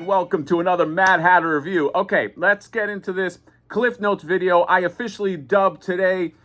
and welcome to another Mad Hatter review. Okay, let's get into this Cliff Notes video. I officially dubbed today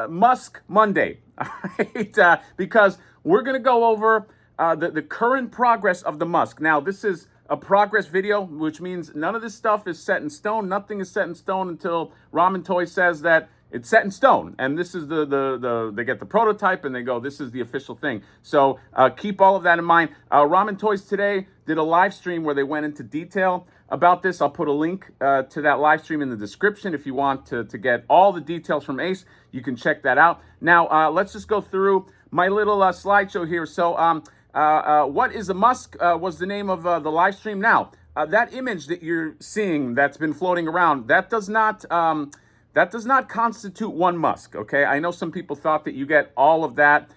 Musk Monday, all right? Because we're going to go over the current progress of the Musk. Now, this is a progress video, which means none of this stuff is set in stone. Nothing is set in stone until RamenToy says that it's set in stone. And this is they get the prototype and they go, this is the official thing. So keep all of that in mind. RamenToys today did a live stream where they went into detail about this. I'll put a link to that live stream in the description. If you want to get all the details from Ace, you can check that out. Now, let's just go through my little slideshow here. So what is a MUSK was the name of the live stream. Now, that image that you're seeing that's been floating around, that does not constitute one MUSK, okay? I know some people thought that you get all of that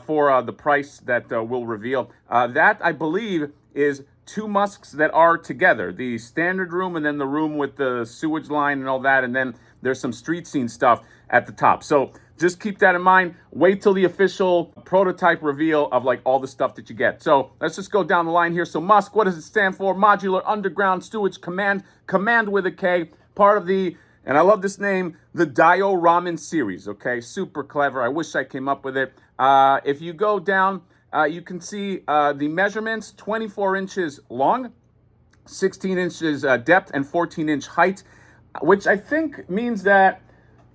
for the price that we'll reveal. That, I believe, is two MUSKs that are together. The standard room and then the room with the sewage line and all that, and then there's some street scene stuff at the top. So just keep that in mind. Wait till the official prototype reveal of like all the stuff that you get. So let's just go down the line here. So MUSK, what does it stand for? Modular Underground Sewage Command. Command with a K. Part of the, and I love this name, the Diorama series, okay? Super clever. I wish I came up with it. If you go down, you can see the measurements, 24 inches long, 16 inches depth, and 14-inch height, which I think means that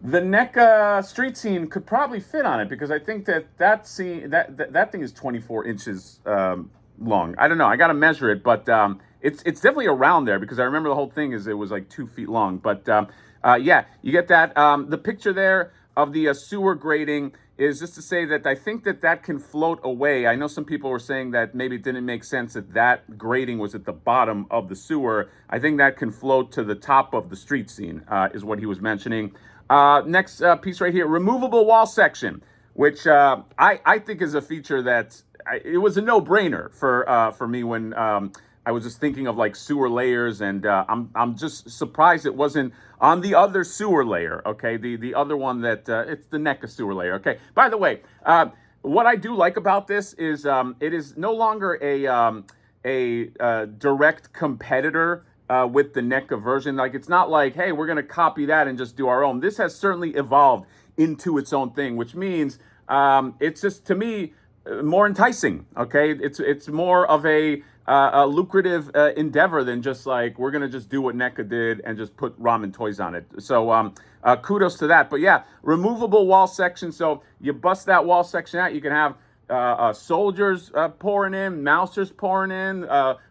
the NECA street scene could probably fit on it, because I think that thing is 24 inches long. I don't know. I got to measure it, but it's definitely around there, because I remember the whole thing is it was like 2 feet long. But yeah, you get that. The picture there of the sewer grating is just to say that I think that can float away. I know some people were saying that maybe it didn't make sense that grating was at the bottom of the sewer. I think that can float to the top of the street scene, is what he was mentioning. Next piece right here, removable wall section, which I think is a feature that it was a no-brainer for me when I was just thinking of like sewer layers, and I'm just surprised it wasn't on the other sewer layer, okay? The other one that, it's the NECA sewer layer, okay? By the way, what I do like about this is it is no longer a direct competitor with the NECA version. Like, it's not like, hey, we're gonna copy that and just do our own. This has certainly evolved into its own thing, which means it's just, to me, more enticing, okay? It's more of a lucrative endeavor than just like, we're gonna just do what NECA did and just put RamenToys on it. So kudos to that. But yeah, removable wall section. So you bust that wall section out, you can have soldiers pouring in, mousers pouring in,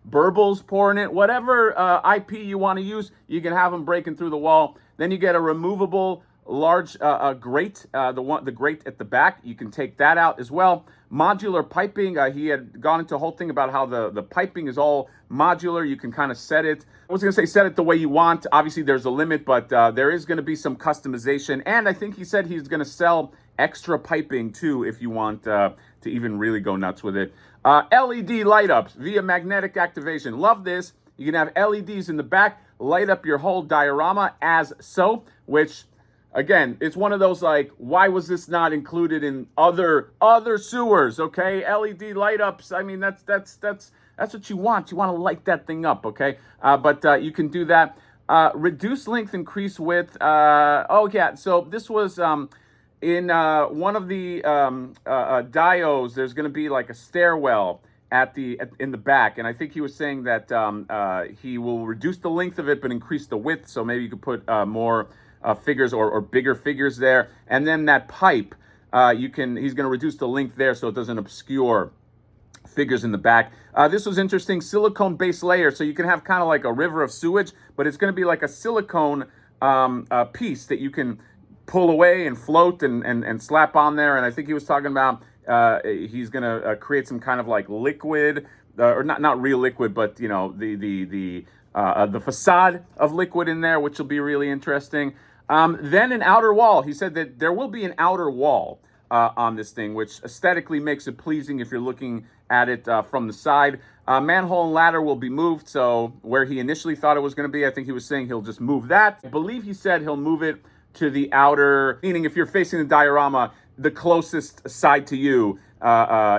burbles pouring in, whatever IP you want to use, you can have them breaking through the wall. Then you get a removable large grate, the grate at the back. You can take that out as well. Modular piping. He had gone into a whole thing about how the piping is all modular. You can kind of set it. I was going to say set it the way you want. Obviously, there's a limit, but there is going to be some customization. And I think he said he's going to sell extra piping too if you want to even really go nuts with it. LED light ups via magnetic activation. Love this. You can have LEDs in the back, light up your whole diorama as so, which, again, it's one of those like, why was this not included in other sewers? Okay, LED light ups. I mean, that's what you want. You want to light that thing up. Okay, but you can do that. Reduce length, increase width. Oh yeah. So this was in one of the dios. There's going to be like a stairwell in the back, and I think he was saying that he will reduce the length of it but increase the width. So maybe you could put more figures or bigger figures there, and then that pipe, he's going to reduce the length there so it doesn't obscure figures in the back. This was interesting. Silicone base layer, so you can have kind of like a river of sewage, but it's going to be like a silicone piece that you can pull away and float and slap on there. And I think he was talking about he's going to create some kind of like liquid, or not real liquid, but you know, the facade of liquid in there, which will be really interesting. Then an outer wall. He said that there will be an outer wall on this thing, which aesthetically makes it pleasing if you're looking at it from the side. Manhole and ladder will be moved, so where he initially thought it was going to be, I think he was saying he'll just move that. I believe he said he'll move it to the outer, meaning if you're facing the diorama, the closest side to you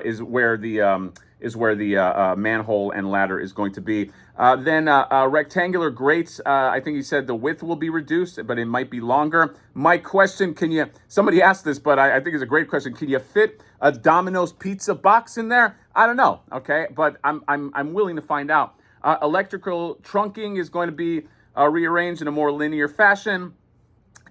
is where the is where the manhole and ladder is going to be. Then rectangular grates, I think he said the width will be reduced, but it might be longer. My question, somebody asked this, but I think it's a great question. Can you fit a Domino's pizza box in there? I don't know, okay? But I'm willing to find out. Electrical trunking is going to be rearranged in a more linear fashion.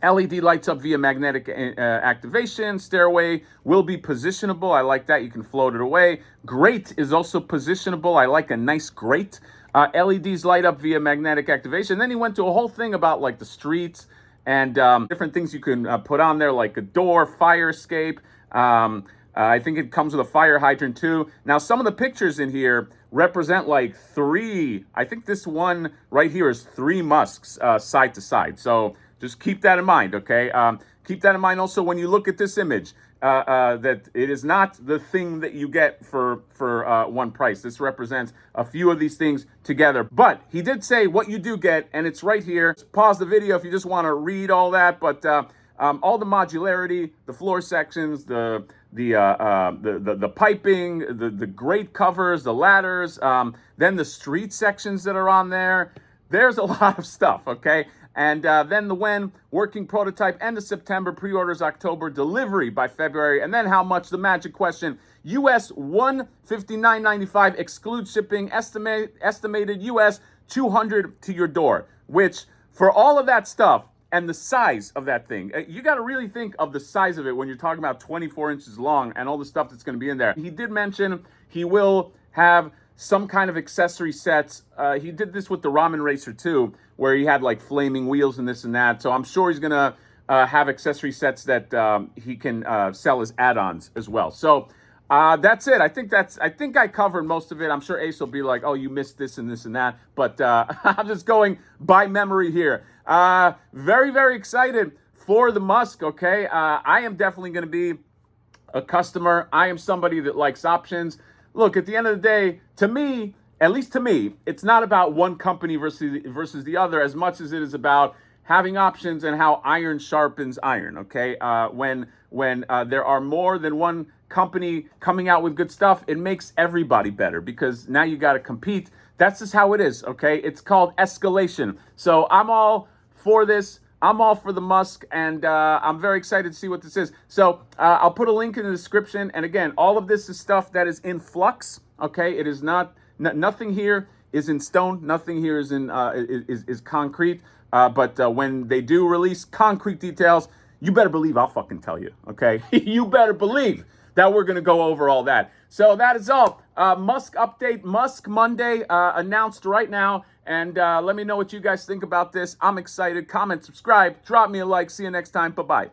LED lights up via magnetic activation. Stairway will be positionable. I like that. You can float it away. Grate is also positionable. I like a nice grate. LEDs light up via magnetic activation. Then he went to a whole thing about like the streets and different things you can put on there, like a door, fire escape. I think it comes with a fire hydrant too. Now, some of the pictures in here represent like three. I think this one right here is 3 MUSKs side to side. So just keep that in mind, okay? Keep that in mind also when you look at this image, that it is not the thing that you get for one price. This represents a few of these things together. But he did say what you do get, and it's right here. Pause the video if you just want to read all that. But all the modularity, the floor sections, the piping, the grate covers, the ladders, then the street sections that are on there. There's a lot of stuff, okay? And then the when, working prototype, end of September, pre-orders October, delivery by February, and then how much, the magic question, US $159.95, excludes shipping, estimated US $200 to your door, which for all of that stuff and the size of that thing, you got to really think of the size of it when you're talking about 24 inches long and all the stuff that's going to be in there. He did mention he will have some kind of accessory sets. He did this with the Ramen Racer too, where he had like flaming wheels and this and that. So I'm sure he's gonna have accessory sets that he can sell as add-ons as well. So that's it. I think I covered most of it. I'm sure Ace will be like, oh, you missed this and this and that. But I'm just going by memory here. Very, very excited for the M.U.S.K, okay? I am definitely gonna be a customer. I am somebody that likes options. Look, at the end of the day, to me, at least to me, it's not about one company versus the other as much as it is about having options and how iron sharpens iron, okay? When there are more than one company coming out with good stuff, it makes everybody better because now you got to compete. That's just how it is, okay? It's called escalation. So I'm all for this. I'm all for the M.U.S.K, and I'm very excited to see what this is. So I'll put a link in the description. And again, all of this is stuff that is in flux. Okay, it is not. Nothing here is in stone. Nothing here is in is concrete. But when they do release concrete details, you better believe I'll fucking tell you. Okay, you better believe that we're gonna go over all that. So that is all. M.U.S.K update. M.U.S.K Monday announced right now. And let me know what you guys think about this. I'm excited. Comment, subscribe, drop me a like. See you next time. Bye-bye.